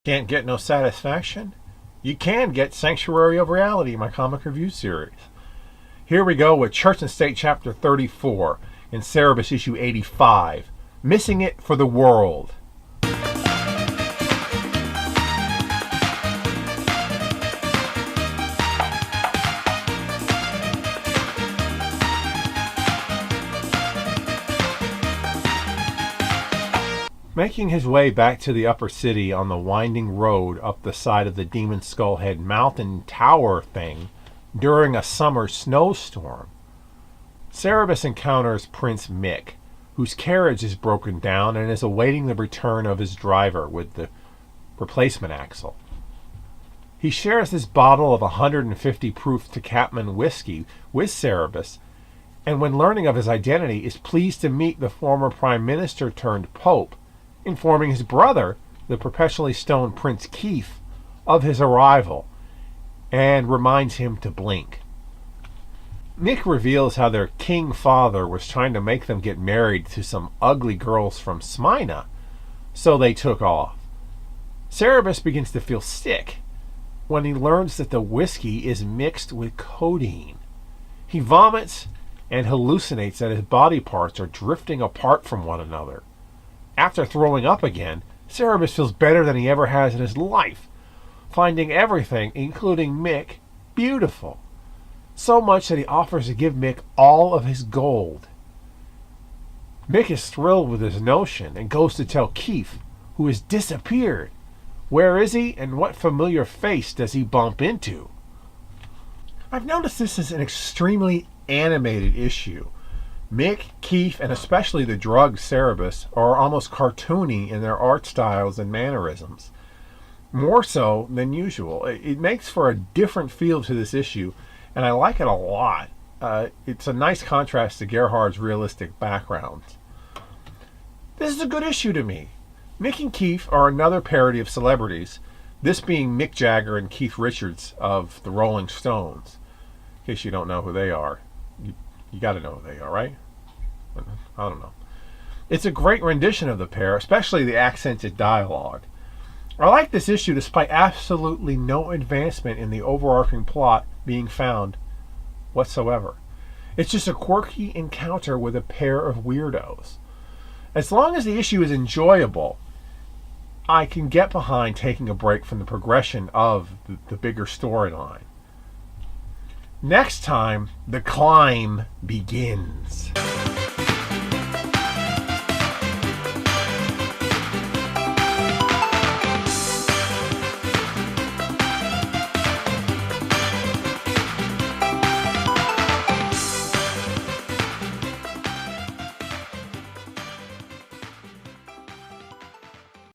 Can't get no satisfaction? You can get Sanctuary of Reality, my comic review series. Here we go with Church and State Chapter 34 in Cerebus issue 85, Missing It for the World. Making his way back to the upper city on the winding road up the side of the Demon Skullhead mountain tower thing during a summer snowstorm, Cerebus encounters Prince Mick, whose carriage is broken down and is awaiting the return of his driver with the replacement axle. He shares his bottle of 150 proof Tecapman whiskey with Cerebus, and when learning of his identity is pleased to meet the former Prime Minister turned Pope, informing his brother, the perpetually stoned Prince Keith, of his arrival, and reminds him to blink. Mick reveals how their king father was trying to make them get married to some ugly girls from Smyrna, so they took off. Cerebus begins to feel sick when he learns that the whiskey is mixed with codeine. He vomits and hallucinates that his body parts are drifting apart from one another. After throwing up again, Cerebus feels better than he ever has in his life, finding everything, including Mick, beautiful. So much that he offers to give Mick all of his gold. Mick is thrilled with his notion and goes to tell Keith, who has disappeared. Where is he, and what familiar face does he bump into? I've noticed this is an extremely animated issue. Mick, Keith, and especially the drug Cerebus are almost cartoony in their art styles and mannerisms. More so than usual. It makes for a different feel to this issue, and I like it a lot. It's a nice contrast to Gerhard's realistic backgrounds. This is a good issue to me. Mick and Keith are another parody of celebrities, this being Mick Jagger and Keith Richards of the Rolling Stones. In case you don't know who they are. You got to know who they are, right? I don't know. It's a great rendition of the pair, especially the accented dialogue. I like this issue despite absolutely no advancement in the overarching plot being found whatsoever. It's just a quirky encounter with a pair of weirdos. As long as the issue is enjoyable, I can get behind taking a break from the progression of the bigger storyline. Next time, the climb begins.